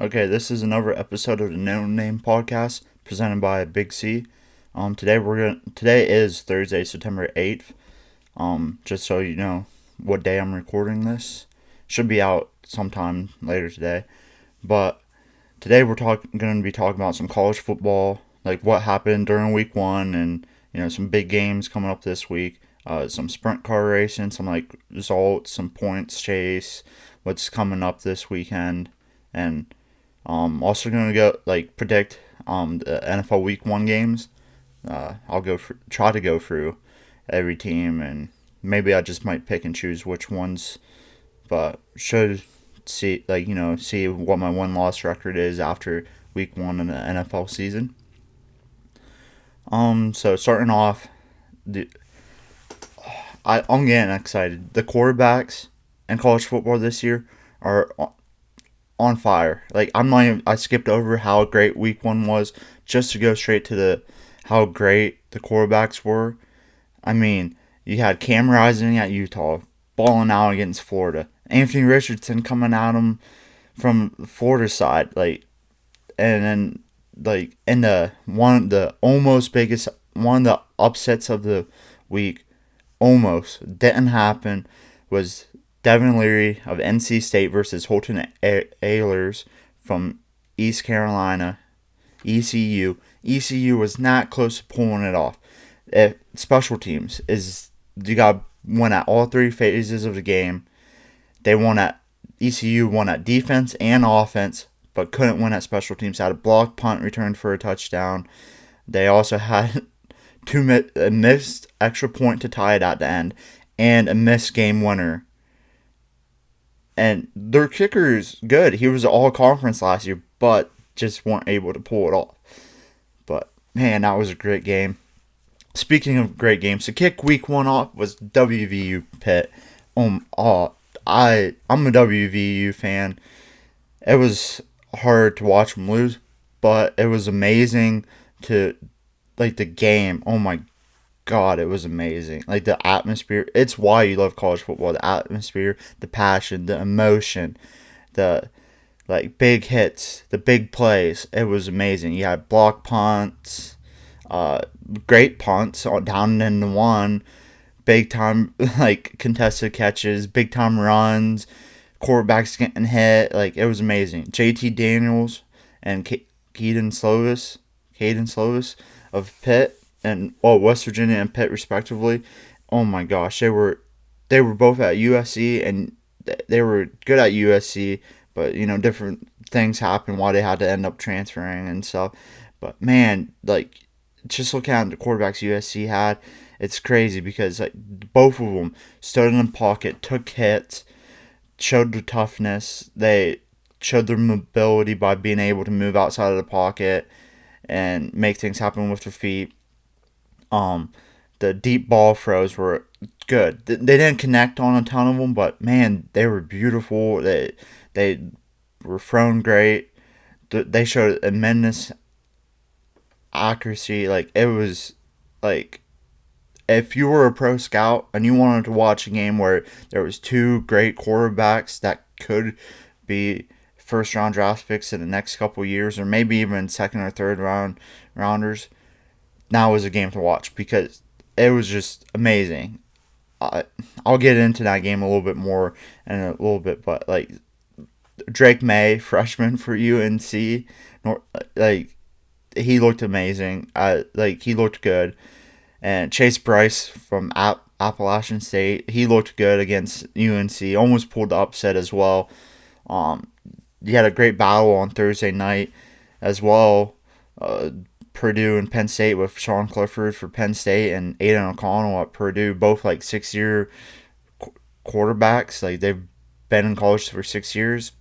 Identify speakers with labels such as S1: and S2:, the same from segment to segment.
S1: Okay, this is another episode of the No Name Podcast presented by Big C. Today is Thursday, September 8th. Just so you know what day I'm recording this. Should be out sometime later today. But today we're going to be talking about some college football, like what happened during week 1 and some big games coming up this week. Some sprint car racing, some like results, some points chase, what's coming up this weekend, and also gonna go predict the NFL Week 1 games. Try to go through every team, and maybe I just might pick and choose which ones. But should see what my win loss record is after Week 1 in the NFL season. So starting off, I'm getting excited. The quarterbacks in college football this year are on fire. I skipped over how great week 1 was just to go straight to the how great the quarterbacks were. I mean, you had Cam Rising at Utah, balling out against Florida. Anthony Richardson coming at him from Florida side, and then in the almost biggest one of the upsets of the week, almost didn't happen, was Devin Leary of NC State versus Holton Ahlers from East Carolina, ECU. ECU was not close to pulling it off. Special teams is you got won at all three phases of the game. They won at ECU won at defense and offense, but couldn't win at special teams. Had a block punt returned for a touchdown. They also had a missed extra point to tie it at the end, and a missed game winner. And their kicker is good. He was all conference last year, but just weren't able to pull it off. But man, that was a great game. Speaking of great games, to kick week 1 off was Wvu Pit. I'm a WVU fan. It was hard to watch them lose, but it was amazing to the game. Oh my God, it was amazing. Like the atmosphere. It's why you love college football. The atmosphere, the passion, the emotion, the big hits, the big plays. It was amazing. You had block punts, great punts down in the one, big time contested catches, big time runs, quarterbacks getting hit. It was amazing. JT Daniels and Caden Slovis of Pitt and West Virginia and Pitt respectively. Oh my gosh, they were both at USC, and they were good at USC, but different things happened why they had to end up transferring and stuff. But man, just looking at the quarterbacks USC had, it's crazy because both of them stood in the pocket, took hits, showed the toughness. They showed their mobility by being able to move outside of the pocket and make things happen with their feet. The deep ball throws were good. They didn't connect on a ton of them, but man, they were beautiful. They were thrown great. They showed immense accuracy. It was if you were a pro scout and you wanted to watch a game where there was two great quarterbacks that could be first round draft picks in the next couple years, or maybe even second or third rounders, now was a game to watch because it was just amazing. I'll get into that game a little bit more in a little bit, but Drake May, freshman for UNC, he looked amazing. He looked good, and Chase Bryce from Appalachian State, he looked good against UNC. Almost pulled the upset as well. You had a great battle on Thursday night as well. Purdue and Penn State with Sean Clifford for Penn State and Aiden O'Connell at Purdue, both 6-year quarterbacks. They've been in college for 6 years.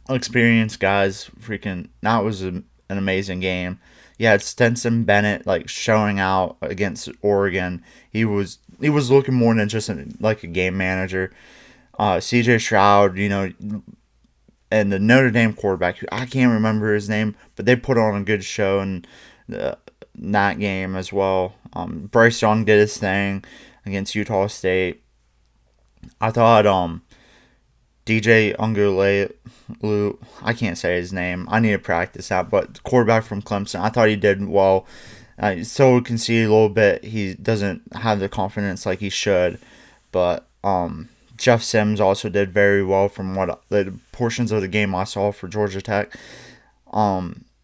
S1: Experienced guys, that was an amazing game. Yeah, Stenson Bennett showing out against Oregon. He was looking more than just a game manager. CJ Stroud, and the Notre Dame quarterback, who I can't remember his name, but they put on a good show in that game as well. Bryce Young did his thing against Utah State. I thought DJ Ungulu, I can't say his name. I need to practice that. But quarterback from Clemson, I thought he did well. Still conceded a little bit. He doesn't have the confidence like he should. But Jeff Sims also did very well from what the portions of the game I saw for Georgia Tech.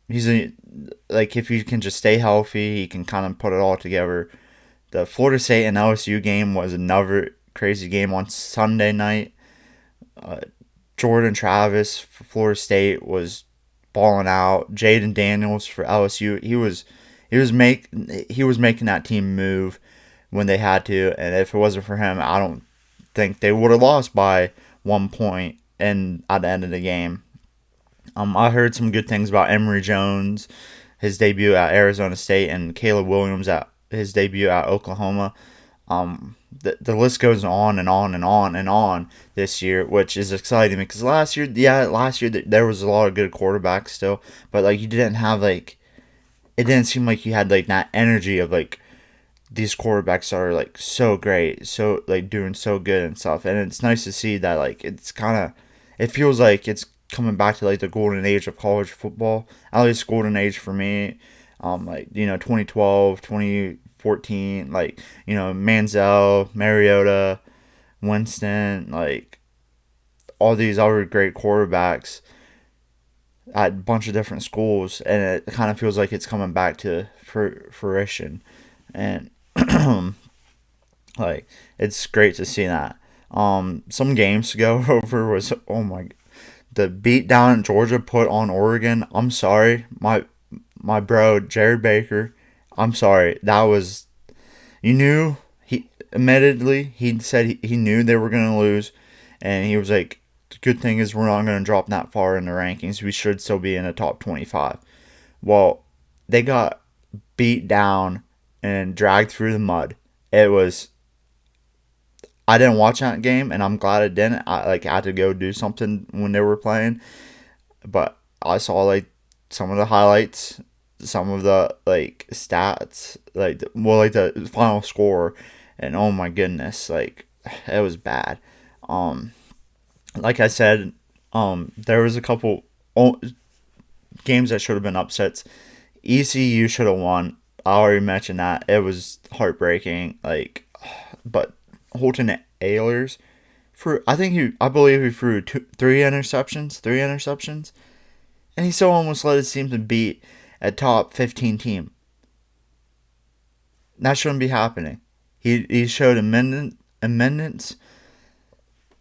S1: He's like if he can just stay healthy, he can kind of put it all together. The Florida State and LSU game was another crazy game on Sunday night. Jordan Travis for Florida State was balling out. Jaden Daniels for LSU, he was making that team move when they had to, and if it wasn't for him, I don't think they would have lost by 1 point and at the end of the game. I heard some good things about Emory Jones, his debut at Arizona State, and Caleb Williams at his debut at Oklahoma. The list goes on and on and on and on this year, which is exciting because last year there was a lot of good quarterbacks still, but like you didn't have like, it didn't seem like you had like that energy of like these quarterbacks are like so great, so like doing so good and stuff, and it's nice to see that like it feels like it's coming back to like the golden age of college football, at least golden age for me. Like 2012, 2014, like Manziel, Mariota, Winston, like all these other great quarterbacks at a bunch of different schools, and it kind of feels like it's coming back to fruition, and like it's great to see that. Some games to go over was the beat down Georgia put on Oregon. I'm sorry, my bro Jared Baker. I'm sorry. That was, he said he knew they were gonna lose, and he was like, the good thing is we're not gonna drop that far in the rankings. We should still be in the top 25. Well, they got beat down and dragged through the mud. It was. I didn't watch that game, and I'm glad I didn't. I had to go do something when they were playing, but I saw like some of the highlights, some of the like stats, like the final score, and oh my goodness, like it was bad. Like I said, there was a couple games that should have been upsets. ECU should have won. I already mentioned that. It was heartbreaking. Like, but Holton Ahlers, I believe he threw three interceptions, and he still almost led his team to beat a top 15 team. That shouldn't be happening. He showed immense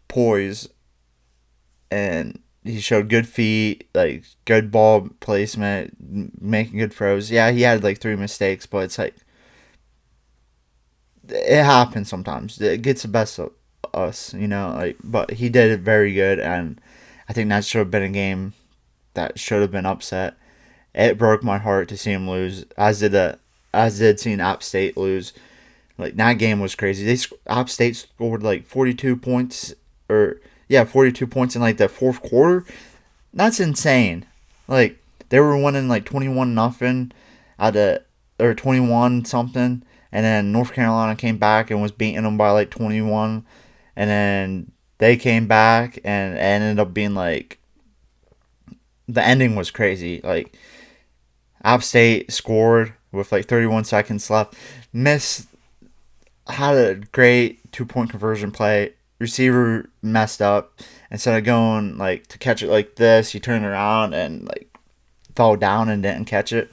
S1: poise, and he showed good feet, like good ball placement, making good throws. Yeah, he had like 3 mistakes, but it's like it happens sometimes. It gets the best of us, like, but he did it very good, and I think that should have been a game that should have been upset. It broke my heart to see him lose, as did seeing App State lose. Like, that game was crazy. App State scored like 42 points, 42 points in like the fourth quarter. That's insane. Like, they were winning like 21-0 or 21 something, and then North Carolina came back and was beating them by like 21, and then they came back and it ended up being like, the ending was crazy. Like, App State scored with like 31 seconds left. Had a great 2-point conversion play. Receiver messed up. Instead of going like to catch it like this, he turned around and like fell down and didn't catch it.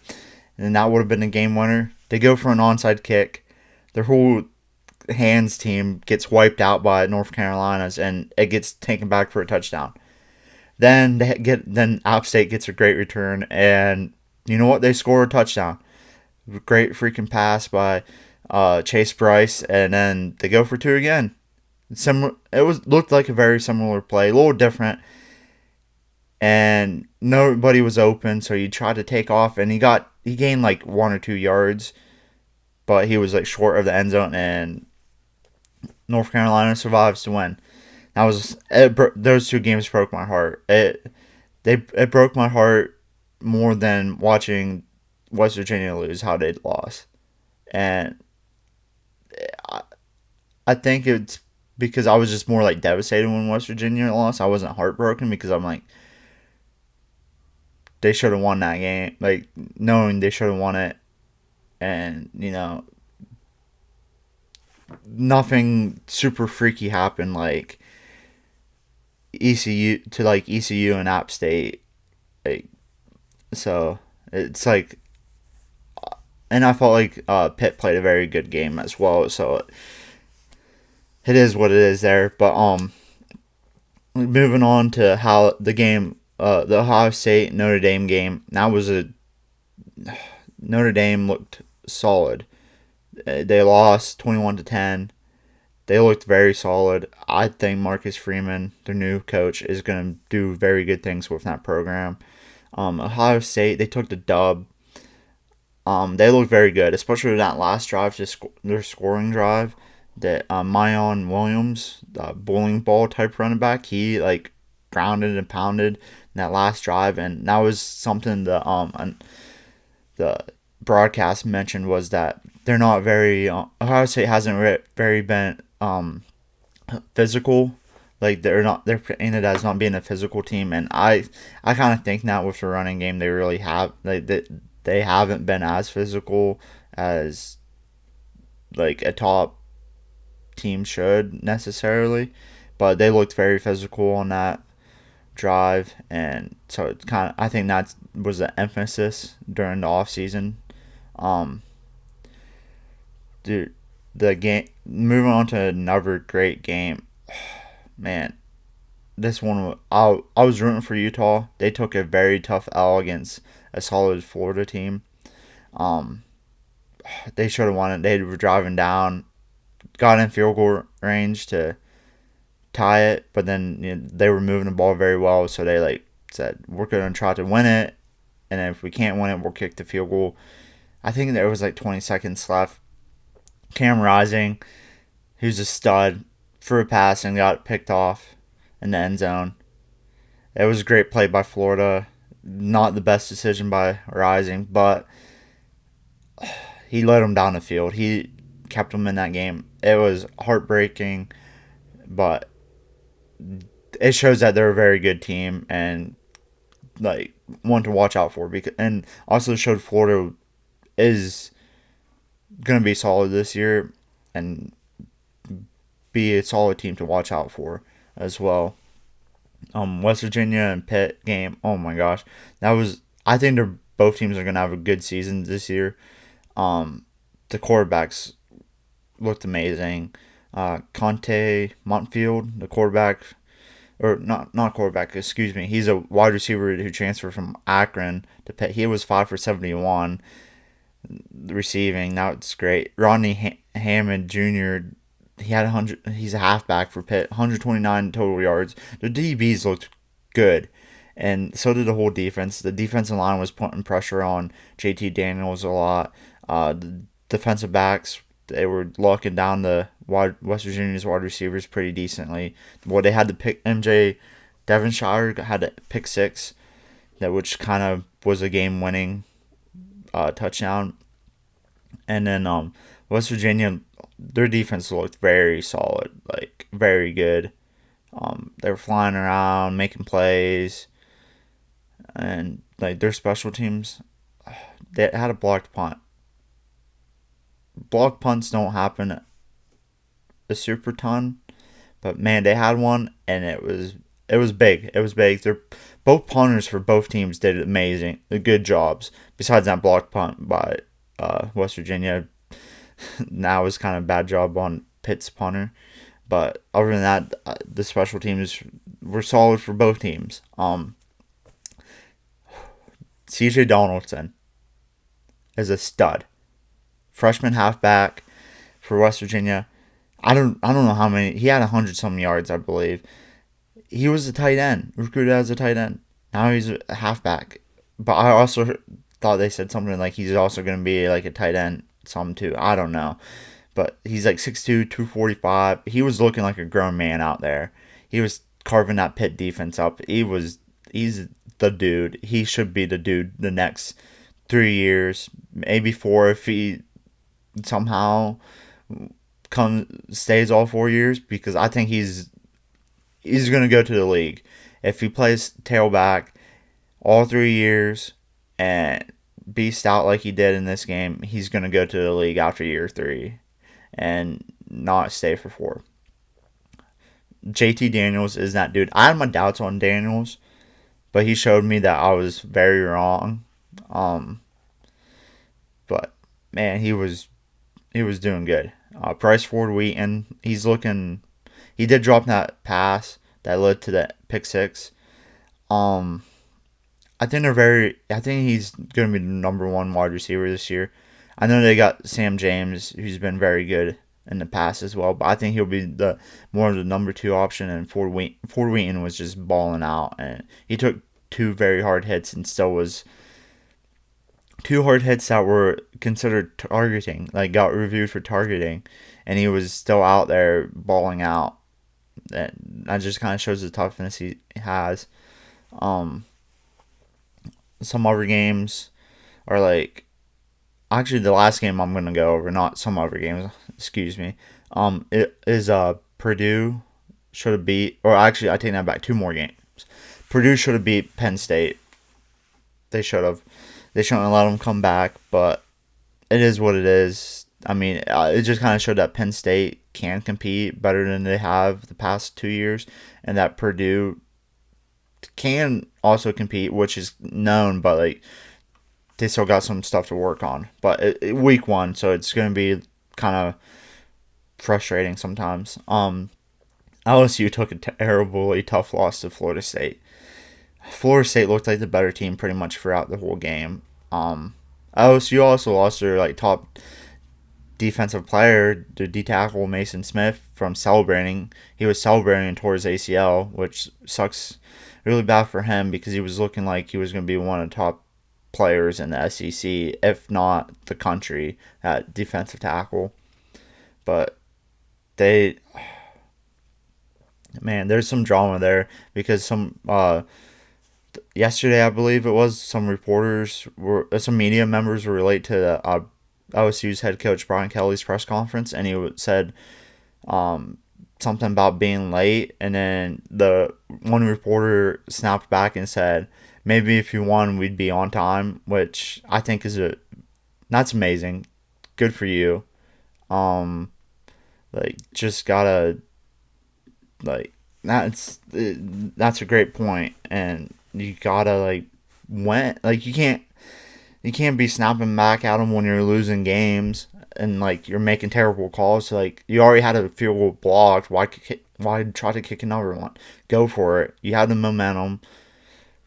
S1: And then that would have been the game winner. They go for an onside kick. Their whole hands team gets wiped out by North Carolina's, and it gets taken back for a touchdown. Then App State gets a great return, and you know what? They score a touchdown. Great freaking pass by Chase Bryce, and then they go for 2 again. Looked like a very similar play, a little different, and nobody was open, so he tried to take off, and he gained like 1 or 2 yards, but he was like short of the end zone, and North Carolina survives to win. Those 2 games broke my heart. It broke my heart more than watching West Virginia lose, how they lost. And I think it's because I was just more like devastated when West Virginia lost. I wasn't heartbroken because I'm like, they should have won that game. Like, knowing they should have won it. And, nothing super freaky happened like ECU and App State. Like, so it's like, and I felt like Pitt played a very good game as well. So it is what it is there. But moving on to how the game, the Ohio State Notre Dame game. That was Notre Dame looked solid. They lost 21-10. They looked very solid. I think Marcus Freeman, their new coach, is going to do very good things with that program. Ohio State, they took the dub. They looked very good, especially that last drive, their scoring drive. That Mayon Williams, bowling ball type running back, he like grounded and pounded in that last drive, and that was something the broadcast mentioned, was that they're not very Ohio State hasn't very been physical. Like, they're painted as not being a physical team, and I kind of think that with the running game they really have, they haven't been as physical as like a top team should necessarily, but they looked very physical on that drive, and so it's I think that was the emphasis during the off season. Um, dude, the game, moving on to another great game, man. This one, I was rooting for Utah. They took a very tough L against a solid Florida team. Um, they should have won it. They were driving down, got in field goal range to tie it, but then they were moving the ball very well, so they like said, we're going to try to win it, and if we can't win it, we'll kick the field goal. I think there was like 20 seconds left. Cam Rising, who's a stud, threw a pass and got picked off in the end zone. It was a great play by Florida. Not the best decision by Rising, but he led them down the field. He kept them in that game. It was heartbreaking, but it shows that they're a very good team and like one to watch out for. And also showed Florida is going to be solid this year and be a solid team to watch out for as well. West Virginia and Pitt game. Oh my gosh, I think both teams are going to have a good season this year. The quarterbacks looked amazing. Conte Montfield, the quarterback, or not quarterback, excuse me. He's a wide receiver who transferred from Akron to Pitt. He was 5 for 71 receiving. That's great. Rodney Hammond Jr., he had 100. He's a halfback for Pitt. 129 total yards. The DBs looked good, and so did the whole defense. The defensive line was putting pressure on JT Daniels a lot. The defensive backs, they were locking down the West Virginia's wide receivers pretty decently. Well, they had to pick MJ Devonshire had a pick six, which kind of was a game-winning touchdown. And then West Virginia, their defense looked very solid, like very good. They were flying around, making plays, and like their special teams, they had a blocked punt. Blocked punts don't happen a super ton, but man, they had one, and it was big. It was big. They're both punters for both teams did amazing, good jobs. Besides that blocked punt by West Virginia, now was kind of a bad job on Pitt's punter. But other than that, the special teams were solid for both teams. CJ Donaldson is a stud. Freshman halfback for West Virginia. I don't know how many. He had 100 some yards, I believe. He was a tight end, recruited as a tight end. Now he's a halfback. But I also thought they said something like he's also going to be like a tight end some too. I don't know. But he's like 6'2", 245. He was looking like a grown man out there. He was carving that Pitt defense up. He's the dude. He should be the dude the next 3 years, maybe 4 if he somehow stays all 4 years, because I think he's going to go to the league. If he plays tailback all 3 years and beast out like he did in this game, he's going to go to the league after year 3 and not stay for 4. JT Daniels is that dude. I had my doubts on Daniels, but he showed me that I was very wrong. But man, he was doing good. Price Ford Wheaton, he did drop that pass that led to that pick 6. I think he's going to be the number 1 wide receiver this year. I know they got Sam James, who's been very good in the past as well, but I think he'll be more of the number 2 option, and Ford Wheaton was just balling out, and he took 2 very hard hits and still was 2 hard hits that were considered targeting, like got reviewed for targeting, and he was still out there balling out. That just kind of shows the toughness he has. Some other games are like, actually the last game I'm gonna go over, not some other games, excuse me. It is Purdue should have beat, or actually I take that back, 2 more games. Purdue should have beat Penn State. They shouldn't have let them come back, but it is what it is. I mean, it just kind of showed that Penn State can compete better than they have the past 2 years, and that Purdue can also compete, which is known, but like they still got some stuff to work on. But week 1, so it's going to be kind of frustrating sometimes. LSU took a terribly tough loss to Florida State. Florida State looked like the better team pretty much throughout the whole game. LSU also lost their top defensive player, the D tackle Mason Smith, from celebrating. He was celebrating and tore his ACL, which sucks really bad for him, because he was looking like he was going to be one of the top players in the SEC, if not the country, at defensive tackle. But there's some drama there, because yesterday I believe it was, some media members were late to LSU's head coach Brian Kelly's press conference, and he said something about being late, and then the one reporter snapped back and said, maybe if you won we'd be on time, which I think that's amazing. Good for you. Just gotta, that's a great point, and you gotta you can't be snapping back at them when you're losing games and you're making terrible calls. So, you already had a field goal blocked. Why try to kick another one? Go for it. You have the momentum.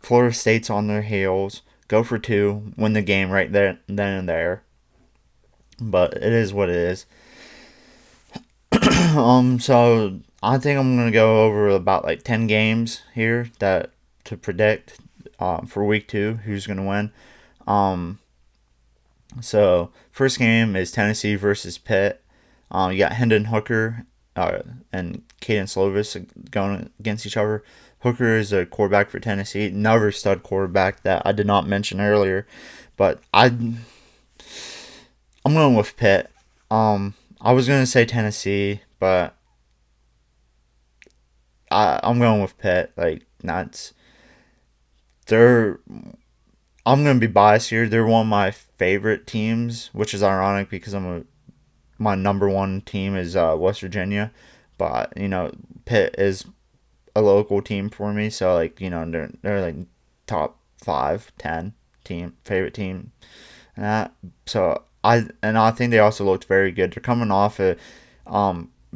S1: Florida State's on their heels. Go for 2. Win the game right there, then and there. But it is what it is. So I think I'm gonna go over about 10 games here to predict for week 2 who's gonna win. So first game is Tennessee versus Pitt. You got Hendon Hooker and Caden Slovis going against each other. Hooker is a quarterback for Tennessee, another stud quarterback that I did not mention earlier, but I'm going with Pitt. I was gonna say Tennessee, but I'm going with Pitt. I'm going to be biased here. They're one of my favorite teams, which is ironic because my number 1 team is West Virginia. But, Pitt is a local team for me. So, they're top 5, 10 favorite team. And that. So, I think they also looked very good. They're coming off a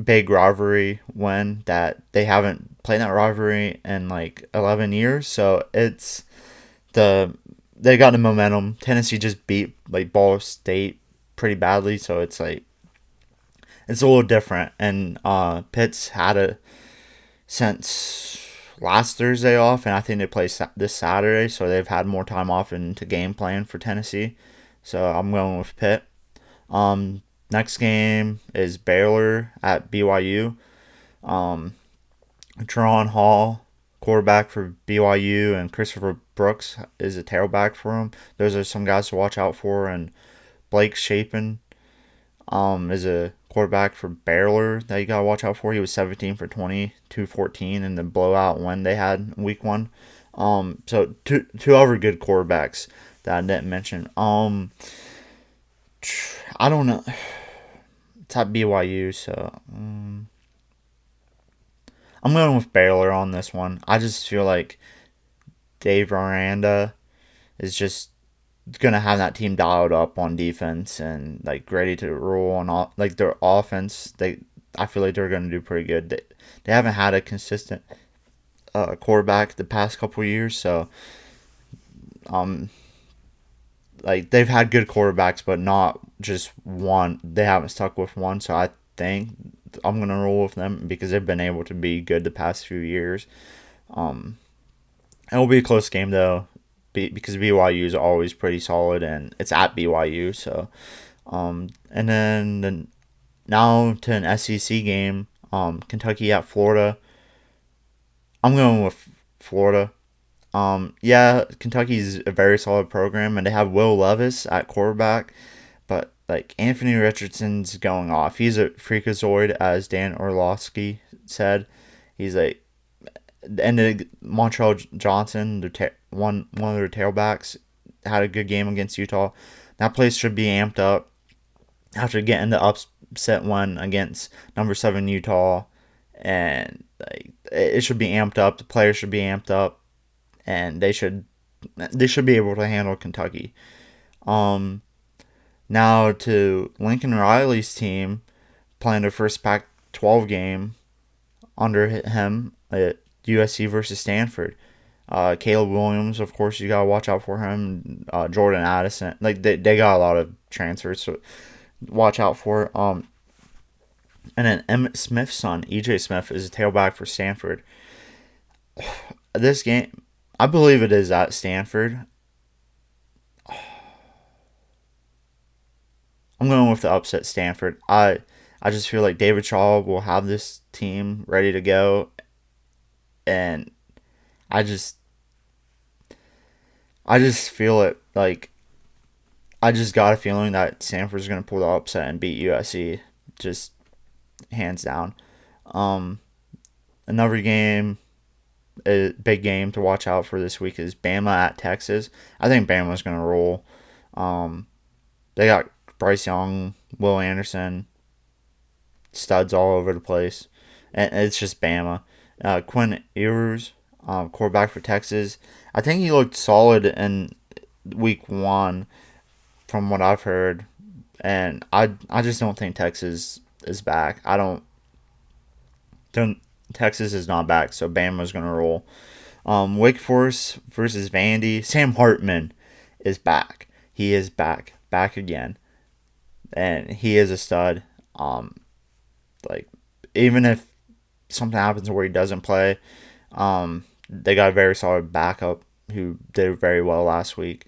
S1: big rivalry win that they haven't played that rivalry in 11 years. So, they got the momentum. Tennessee just beat Ball State pretty badly, so it's a little different. And Pitt's had it since last Thursday off, and I think they play this Saturday, so they've had more time off into game plan for Tennessee. So I'm going with Pitt. Next game is Baylor at BYU. Teron Hall, quarterback for BYU, and Christopher Brooks is a tailback for him. Those are some guys to watch out for. And Blake Shapen is a quarterback for Baylor that you got to watch out for. He was 17 for 20, 214 in the blowout win they had in week one. So two other good quarterbacks that I didn't mention. I don't know. It's at BYU, so I'm going with Baylor on this one. I just feel like Dave Aranda is just gonna have that team dialed up on defense and like ready to roll on all like their offense. I feel like they're gonna do pretty good. They haven't had a consistent quarterback the past couple of years, so um like they've had good quarterbacks, but not just one. They haven't stuck with one, so I think I'm gonna roll with them because they've been able to be good the past few years. Um, It'll be a close game though, because BYU is always pretty solid and it's at BYU. So, and then now to an SEC game, Kentucky at Florida. I'm going with Florida. Yeah, Kentucky's a very solid program, and they have Will Levis at quarterback, but like Anthony Richardson's going off. He's a freakazoid, as Dan Orlovsky said. He's like, and Montreal Johnson, one of their tailbacks, had a good game against Utah. That place should be amped up after getting the upset one against number 7 Utah, and like it should be amped up. The players should be amped up, and they should be able to handle Kentucky. Now to Lincoln Riley's team playing their first Pac-12 game under him at USC versus Stanford. Caleb Williams, of course, you gotta watch out for him. Jordan Addison, like they got a lot of transfers, so watch out for. And then Emmitt Smith's son, EJ Smith, is a tailback for Stanford. This game, I believe it is at Stanford. I'm going with the upset Stanford. I just feel like David Shaw will have this team ready to go, and I just feel it. Like I just got a feeling that Stanford's gonna pull the upset and beat USC, just hands down. Another game, a big game to watch out for this week is Bama at Texas. I think Bama's gonna roll. They got Bryce Young, Will Anderson, studs all over the place, and it's just Bama. Quinn Ewers, quarterback for Texas. I think he looked solid in week one, from what I've heard, and I just don't think Texas is back. I don't. Texas is not back, so Bama's gonna roll. Wake Forest versus Vandy. Sam Hartman is back. He is back again, and he is a stud. Like even if something happens where he doesn't play, they got a very solid backup who did very well last week.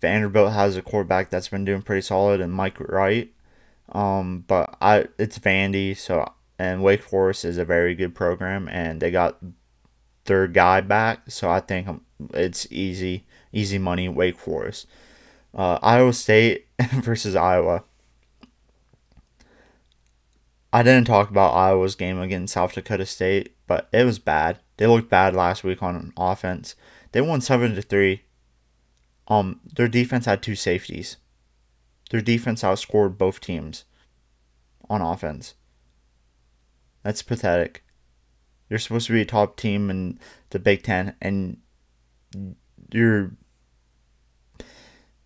S1: Vanderbilt has a quarterback that's been doing pretty solid, and Mike Wright. But it's Vandy, so and Wake Forest is a very good program, and they got their guy back, so I think it's easy money Wake Forest. Iowa State versus Iowa. I didn't talk about Iowa's game against South Dakota State, but it was bad. They looked bad last week on offense. They won 7-3. Their defense had 2 safeties. Their defense outscored both teams on offense. That's pathetic. You're supposed to be a top team in the Big Ten, and your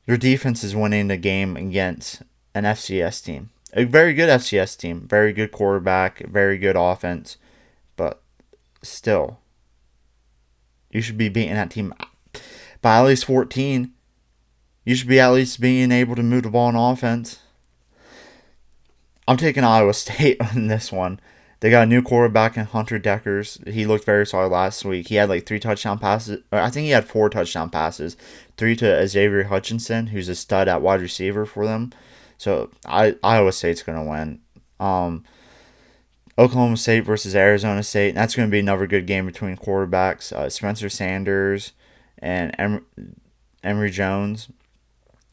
S1: defense is winning the game against an FCS team. A very good FCS team, very good quarterback, very good offense, but still, you should be beating that team by at least 14. You should be at least being able to move the ball on offense. I'm taking Iowa State on this one. They got a new quarterback in Hunter Deckers. He looked very solid last week. He had like 3 touchdown passes. I think he had 4 touchdown passes. 3 to Xavier Hutchinson, who's a stud at wide receiver for them. So Iowa State's going to win. Oklahoma State versus Arizona State. That's going to be another good game between quarterbacks. Spencer Sanders and Emory Jones.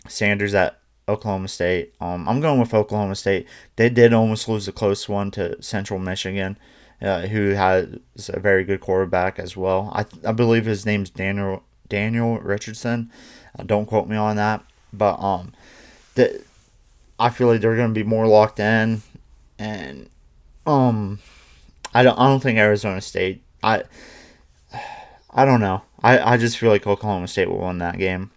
S1: Sanders at Oklahoma State. I'm going with Oklahoma State. They did almost lose a close one to Central Michigan, who has a very good quarterback as well. I believe his name's Daniel Richardson. Don't quote me on that, but the, I feel like they're going to be more locked in, and um, I don't think Arizona State. I don't know. I just feel like Oklahoma State will win that game.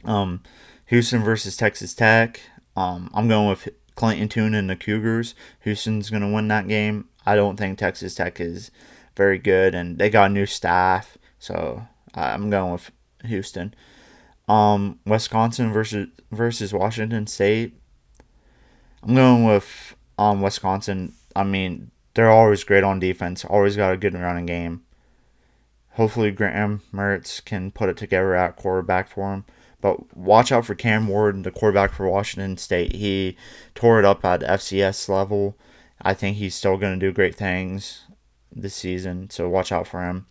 S1: Um, Houston versus Texas Tech. I'm going with Clayton Tune and the Cougars. Houston's going to win that game. I don't think Texas Tech is very good, and they got a new staff, so I'm going with Houston. Wisconsin versus Washington State. I'm going with Wisconsin. I mean, they're always great on defense. Always got a good running game. Hopefully, Graham Mertz can put it together at quarterback for him. But watch out for Cam Ward, the quarterback for Washington State. He tore it up at FCS level. I think he's still going to do great things this season, so watch out for him.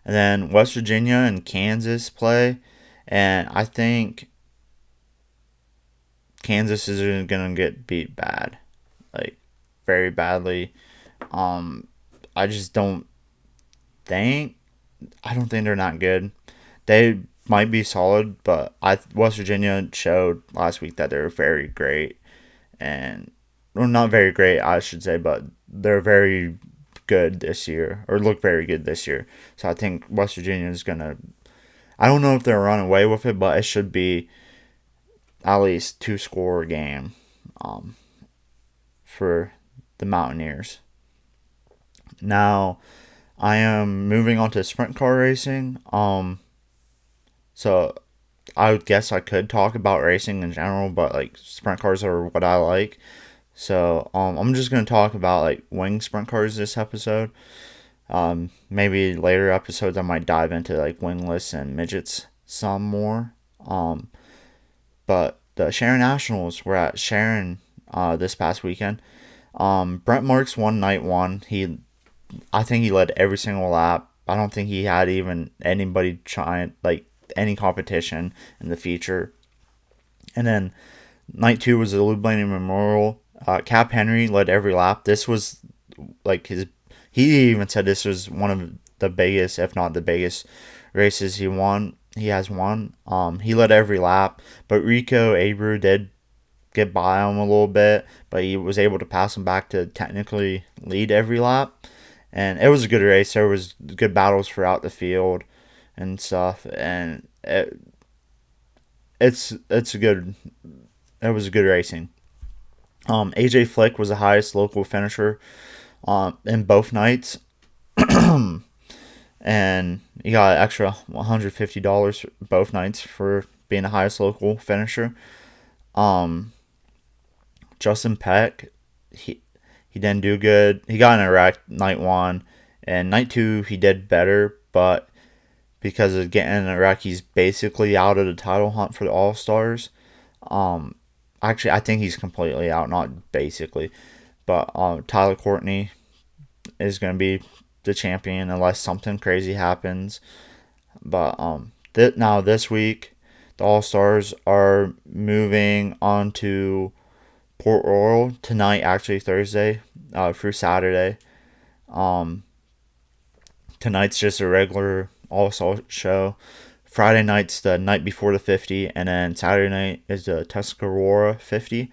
S1: And then West Virginia and Kansas play, and I think Kansas is going to get beat bad, like very badly. I just don't think I don't think they're not good. They might be solid, but West Virginia showed last week that they're very great, and well, not very great, I should say, but they're very good this year, or look very good this year. So I think West Virginia is gonna. I don't know if they'll run away with it, but it should be at least 2-score game, for the Mountaineers. Now, I am moving on to sprint car racing. So I would guess I could talk about racing in general, but like sprint cars are what I like. So I'm just gonna talk about like wing sprint cars this episode. Maybe later episodes I might dive into like wingless and midgets some more. But the Sharon Nationals were at Sharon this past weekend. Brent Marks won night one. I think he led every single lap. I don't think he had even anybody trying like any competition in the feature. And then night two was the Lou Blaney Memorial. Cap Henry led every lap. This was like his. He even said this was one of the biggest, if not the biggest, races he won. He has won. He led every lap, but Rico Abreu did get by him a little bit, but he was able to pass him back to technically lead every lap. And it was a good race. There was good battles throughout the field and stuff, and it was a good racing. AJ Flick was the highest local finisher in both nights, and he got an extra $150 both nights for being the highest local finisher. Justin Peck, he didn't do good. He got in a wreck night one, and night two he did better, but because of getting in a wreck, he's basically out of the title hunt for the All-Stars. Actually, I think he's completely out, not basically. But Tyler Courtney is going to be the champion unless something crazy happens. But now this week, the All-Stars are moving on to Port Royal tonight, actually Thursday through Saturday. Tonight's just a regular All-Star show. Friday night's the night before the 50, and then Saturday night is the Tuscarora 50.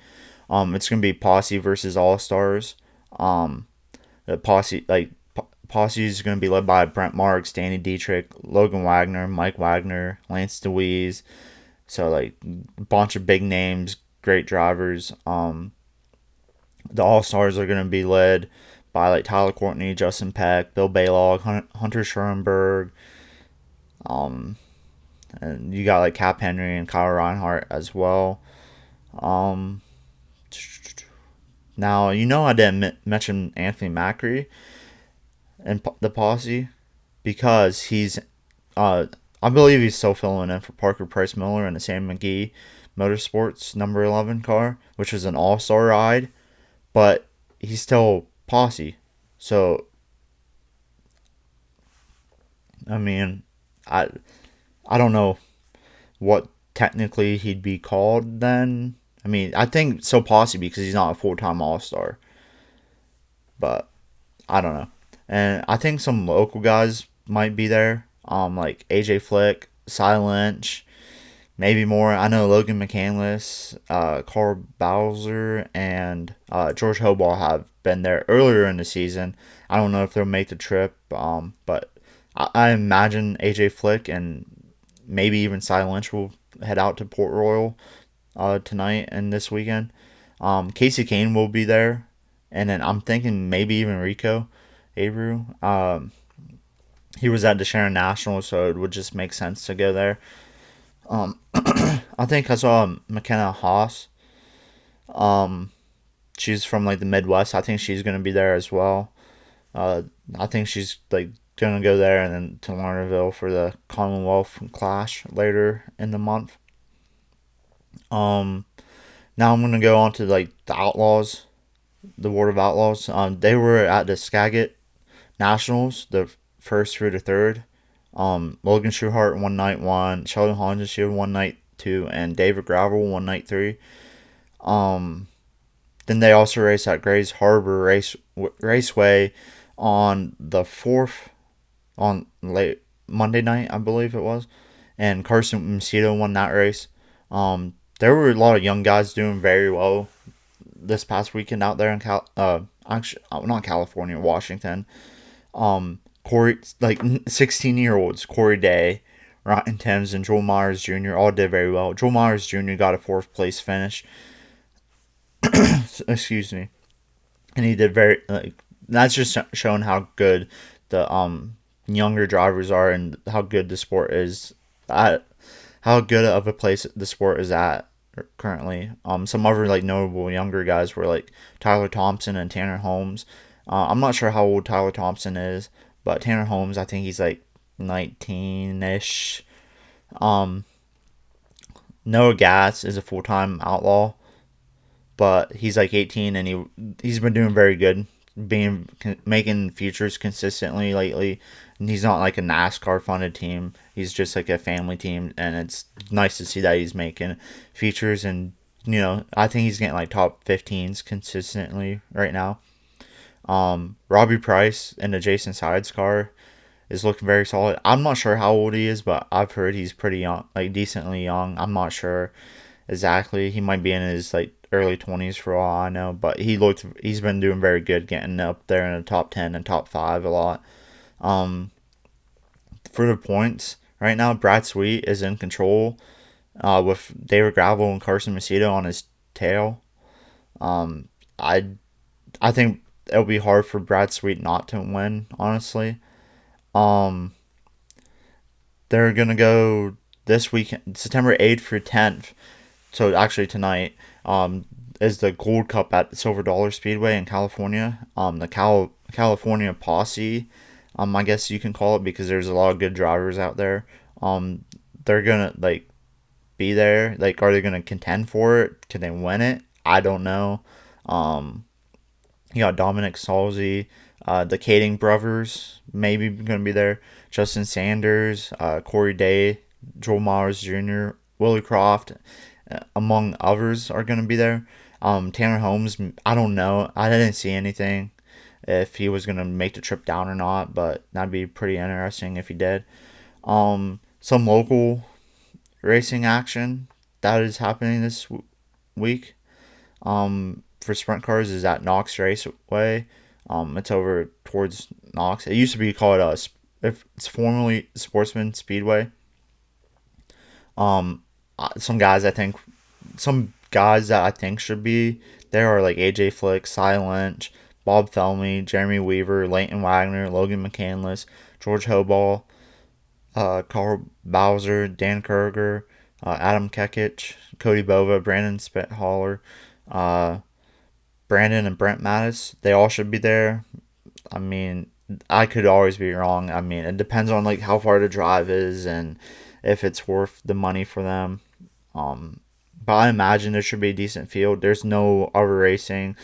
S1: It's gonna be Posse versus All-Stars. The Posse is gonna be led by Brent Marks, Danny Dietrich, Logan Wagner, Mike Wagner, Lance DeWeese. So like a bunch of big names, great drivers. The All-Stars are gonna be led by like Tyler Courtney, Justin Peck, Bill Baylog, Hunter Schoenberg. And you got like Cap Henry and Kyle Reinhardt as well. Now, I didn't mention Anthony Macri and the Posse because I believe he's still filling in for Parker Price Miller in the Sam McGee Motorsports number 11 car, which was an all-star ride, but he's still Posse. So, I mean, I don't know what technically he'd be called then. I mean, I think so possibly because he's not a full-time All-Star. But I don't know. And I think some local guys might be there. Like AJ Flick, Cy Lynch, maybe more. I know Logan McCandless, Carl Bowser, and George Hoball have been there earlier in the season. I don't know if they'll make the trip, but I imagine AJ Flick and maybe even Cy Lynch will head out to Port Royal tonight and this weekend. Casey Kane will be there, and then I'm thinking maybe even Rico Abreu. He was at the Sharon National, so it would just make sense to go there. I think I saw McKenna Haas. She's from like the Midwest. I think she's gonna be there as well. I think she's like gonna go there and then to Lernerville for the Commonwealth Clash later in the month. Um, Now I'm gonna go on to like the Outlaws, the Ward of Outlaws. They were at the Skagit Nationals, the first through the third. Logan Schuhart one night one, Sheldon Hondenshield one night two, and David Gravel one night three. Um, then they also race at Grays Harbor Raceway on the fourth on late Monday night, I believe it was, and Carson Macedo won that race. There were a lot of young guys doing very well this past weekend out there in actually not California, Washington. Corey, like 16-year-olds, Corey Day, Ryan Thames, and Joel Myers Jr. all did very well. Joel Myers Jr. got a fourth place finish. Excuse me, and he did very like that's just showing how good the younger drivers are and how good the sport is at how good of a place the sport is at currently. Some other like notable younger guys were like Tyler Thompson and Tanner Holmes. I'm not sure how old Tyler Thompson is, but Tanner Holmes, I think he's like 19-ish. Um, Noah Gatz is a full-time outlaw, but he's like 18 and he's been doing very good, being making features consistently lately. And he's not like a NASCAR funded team. He's just like a family team, and it's nice to see that he's making features. And I think he's getting like top 15s consistently right now. Robbie Price in the Jason Sides car is looking very solid. I'm not sure how old he is, but I've heard he's pretty young, like decently young. I'm not sure exactly. He might be in his like early 20s for all I know, but he's been doing very good, getting up there in the top 10 and top 5 a lot. For the points right now, Brad Sweet is in control, with David Gravel and Carson Macedo on his tail. Um, I I think it'll be hard for Brad Sweet not to win, honestly. Um, they're gonna go this weekend, September 8th through 10th. So actually tonight, is the Gold Cup at Silver Dollar Speedway in California. The California Posse, I guess you can call it, because there's a lot of good drivers out there. Um, they're gonna like be there. Like, are they gonna contend for it? Can they win it? I don't know. Um, you got Dominic Salzi, the Kading brothers maybe gonna be there. Justin Sanders, Corey Day, Joel Myers Jr., Willie Croft, among others, are gonna be there. Tanner Holmes, I don't know. I didn't see anything if he was gonna make the trip down or not, but that'd be pretty interesting if he did. Some local racing action that is happening this week. For sprint cars is at Knox Raceway. It's over towards Knox. It used to be called if it's formerly Sportsman Speedway. Um, some guys that I think should be there are like AJ Flick, Cy Lynch, Bob Felmy, Jeremy Weaver, Leighton Wagner, Logan McCandless, George Hoball, Carl Bowser, Dan Kerger, Adam Kekich, Cody Bova, Brandon Spithaller, uh, Brandon and Brent Mattis. They all should be there. I mean, I could always be wrong. I mean, it depends on like how far the drive is and if it's worth the money for them. Um, but I imagine there should be a decent field. There's no other racing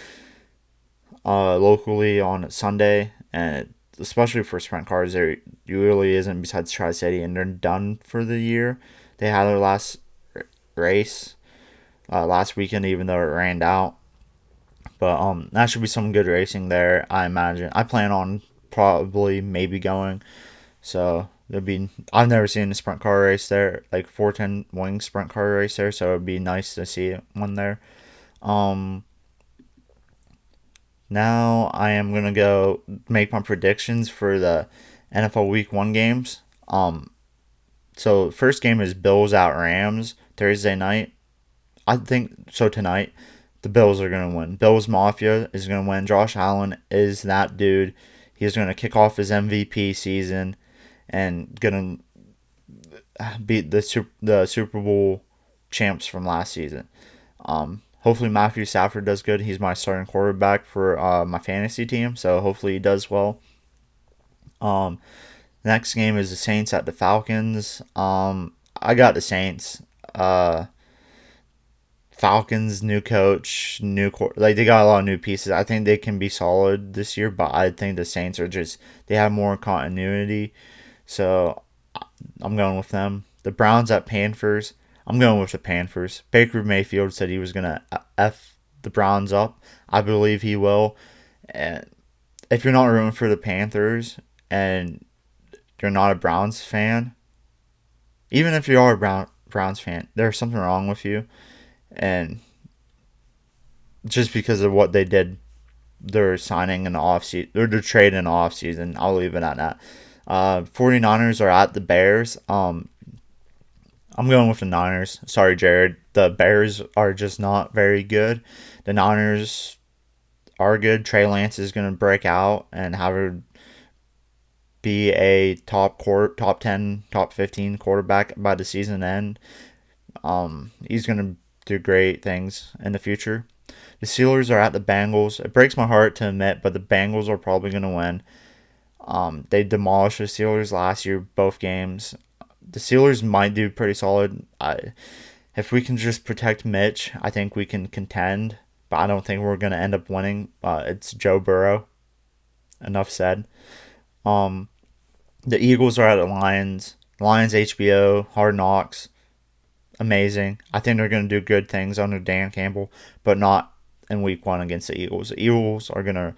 S1: locally on Sunday, and especially for sprint cars, there really isn't besides Tri City, and they're done for the year. They had their last race last weekend, even though it rained out. But that should be some good racing there, I imagine. I plan on probably maybe going. So there'd be I've never seen a sprint car race there, like 410 wing sprint car race there, so it'd be nice to see one there. Um Now I am gonna go make my predictions for the NFL Week 1 games. So first game is Bills at Rams Thursday night. I think so tonight. The Bills are gonna win. Bills Mafia is gonna win. Josh Allen is that dude. He's gonna kick off his MVP season and gonna beat the Super Bowl champs from last season. Hopefully Matthew Stafford does good. He's my starting quarterback for my fantasy team, so hopefully he does well. Um, Next game is the Saints at the Falcons. I got the Saints. Falcons, new coach, like they got a lot of new pieces. I think they can be solid this year, but I think the Saints are they have more continuity. So I'm going with them. The Browns at Panthers. I'm going with the Panthers. Baker Mayfield said he was gonna f the Browns up. I believe he will. And if you're not rooting for the Panthers and you're not a Browns fan, even if you are a Browns fan, there's something wrong with you. And just because of what they did, they're signing in the offseason, they're trading in the offseason. I'll leave it at that. 49ers are at the Bears. I'm going with the Niners. Sorry, Jared. The Bears are just not very good. The Niners are good. Trey Lance is going to break out and have her be a top 10, top 15 quarterback by the season end. He's going to do great things in the future. The Steelers are at the Bengals. It breaks my heart to admit, but the Bengals are probably going to win. They demolished the Steelers last year, both games. The Steelers might do pretty solid. If we can just protect Mitch, I think we can contend. But I don't think we're going to end up winning. It's Joe Burrow. Enough said. The Eagles are at the Lions. Lions HBO, Hard Knocks. Amazing. I think they're going to do good things under Dan Campbell, but not in week 1 against the Eagles. The Eagles are going to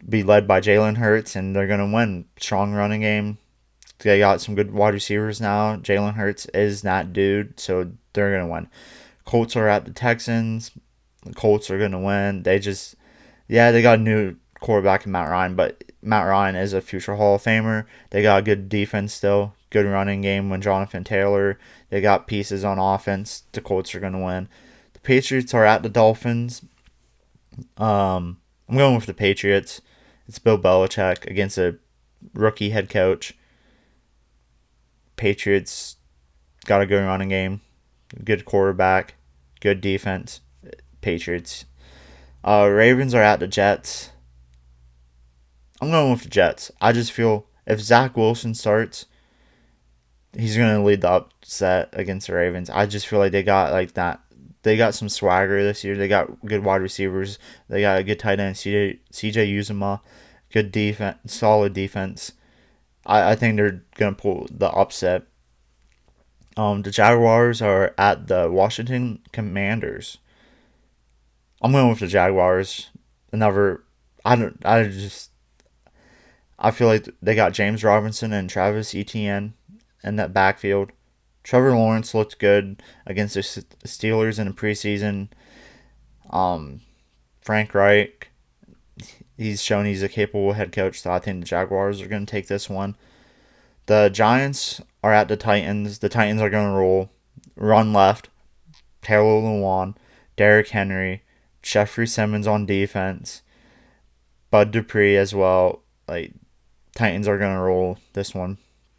S1: be led by Jalen Hurts, and they're going to win. Strong running game. They got some good wide receivers now. Jalen Hurts is that dude, so they're going to win. Colts are at the Texans. The Colts are going to win. They got a new quarterback in Matt Ryan, but Matt Ryan is a future Hall of Famer. They got a good defense still. Good running game with Jonathan Taylor. They got pieces on offense. The Colts are going to win. The Patriots are at the Dolphins. I'm going with the Patriots. It's Bill Belichick against a rookie head coach. Patriots got a good running game, good quarterback, good defense. Patriots. Ravens are at the Jets. I'm going with the Jets. I just feel if Zach Wilson starts, he's going to lead the upset against the Ravens. I just feel like they got like that. They got some swagger this year. They got good wide receivers. They got a good tight end, CJ Uzomah. Good defense, solid defense. I think they're going to pull the upset. The Jaguars are at the Washington Commanders. I'm going with the Jaguars. I feel like they got James Robinson and Travis Etienne in that backfield. Trevor Lawrence looked good against the Steelers in the preseason. Frank Reich, he's shown he's a capable head coach, so I think the Jaguars are going to take this one. The Giants are at the Titans. The Titans are going to roll. Run left. Taylor Lewan, Derrick Henry, Jeffrey Simmons on defense, Bud Dupree as well. Like, Titans are going to roll this one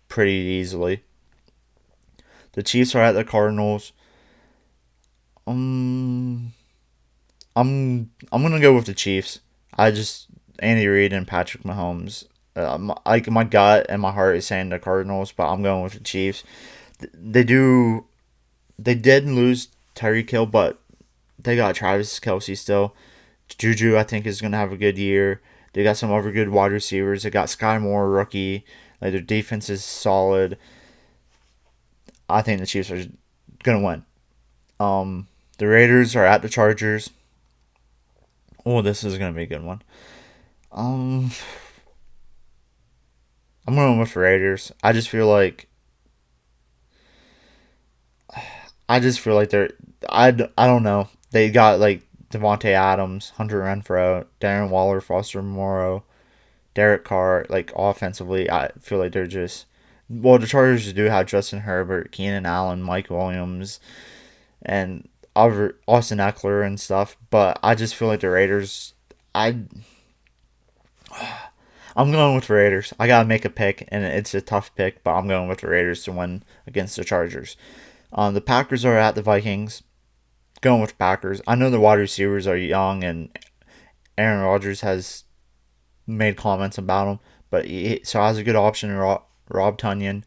S1: pretty easily. The Chiefs are at the Cardinals. I'm gonna go with the Chiefs. Andy Reid and Patrick Mahomes. My gut and my heart is saying the Cardinals, but I'm going with the Chiefs. They did lose Tyreek Hill, but they got Travis Kelce still. Juju, I think, is gonna have a good year. They got some other good wide receivers. They got Sky Moore, rookie. Like, their defense is solid. I think the Chiefs are gonna win. The Raiders are at the Chargers. Oh, this is gonna be a good one. Um, I'm going with the Raiders. I just feel like they're. I don't know. They got like Devontae Adams, Hunter Renfro, Darren Waller, Foster Moreau, Derek Carr. Like offensively, I feel like they're just. Well, the Chargers do have Justin Herbert, Keenan Allen, Mike Williams, and Austin Eckler and stuff. But I just feel like the Raiders. I I'm going with the Raiders. I gotta make a pick, and it's a tough pick, but I'm going with the Raiders to win against the Chargers. The Packers are at the Vikings. Going with the Packers. I know the wide receivers are young, and Aaron Rodgers has made comments about him, but so has a good option. Rob Tunyon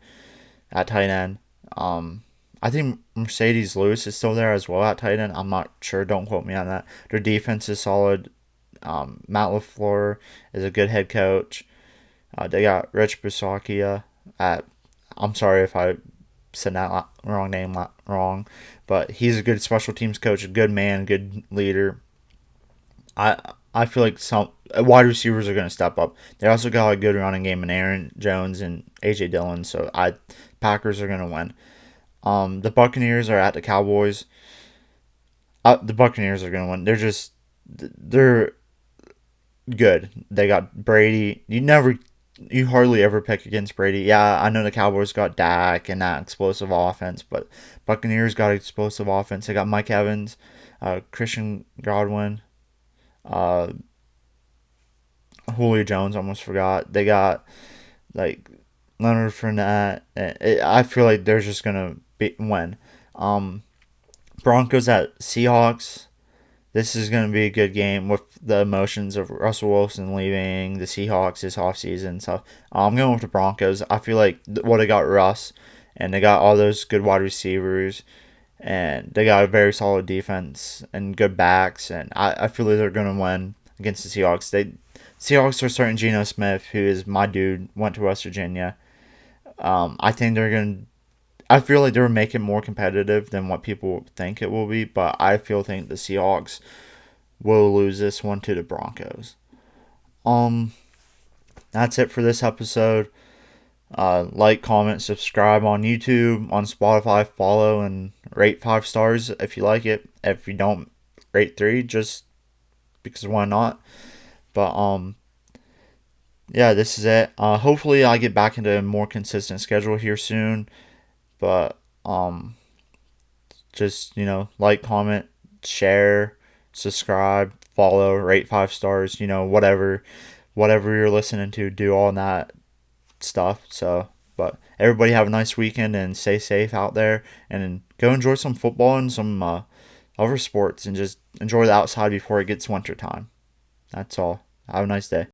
S1: at tight end. I think Mercedes Lewis is still there as well at tight end. I'm not sure. Don't quote me on that. Their defense is solid. Matt LaFleur is a good head coach. They got Rich Bisaccia at. I'm sorry if I said that wrong name wrong, but he's a good special teams coach, a good man, good leader. I feel like some wide receivers are going to step up. They also got a good running game in Aaron Jones and AJ Dillon, so Packers are going to win. The Buccaneers are at the Cowboys. The Buccaneers are going to win. They're good. They got Brady. You hardly ever pick against Brady. Yeah, I know the Cowboys got Dak and that explosive offense, but Buccaneers got explosive offense. They got Mike Evans, Christian Godwin, uh, Julio Jones. Almost forgot. They got like Leonard Fournette. I feel like they're just gonna win. Um, Broncos at Seahawks. This is going to be a good game with the emotions of Russell Wilson leaving the Seahawks this offseason. So I'm going with the Broncos. I feel like they got Russ, and they got all those good wide receivers, and they got a very solid defense and good backs. And I feel like they're going to win against the Seahawks. Seahawks are starting Geno Smith, who is my dude, went to West Virginia. I think they're going to. I feel like they're making more competitive than what people think it will be, but I think the Seahawks will lose this one to the Broncos. That's it for this episode. Like, comment, subscribe on YouTube, on Spotify, follow, and rate 5 stars if you like it. If you don't, rate 3, just because why not? But yeah, this is it. Hopefully I get back into a more consistent schedule here soon. But just like, comment, share, subscribe, follow, rate 5 stars. Whatever you're listening to, do all that stuff. So, but everybody have a nice weekend and stay safe out there, and go enjoy some football and some other sports, and just enjoy the outside before it gets winter time. That's all. Have a nice day.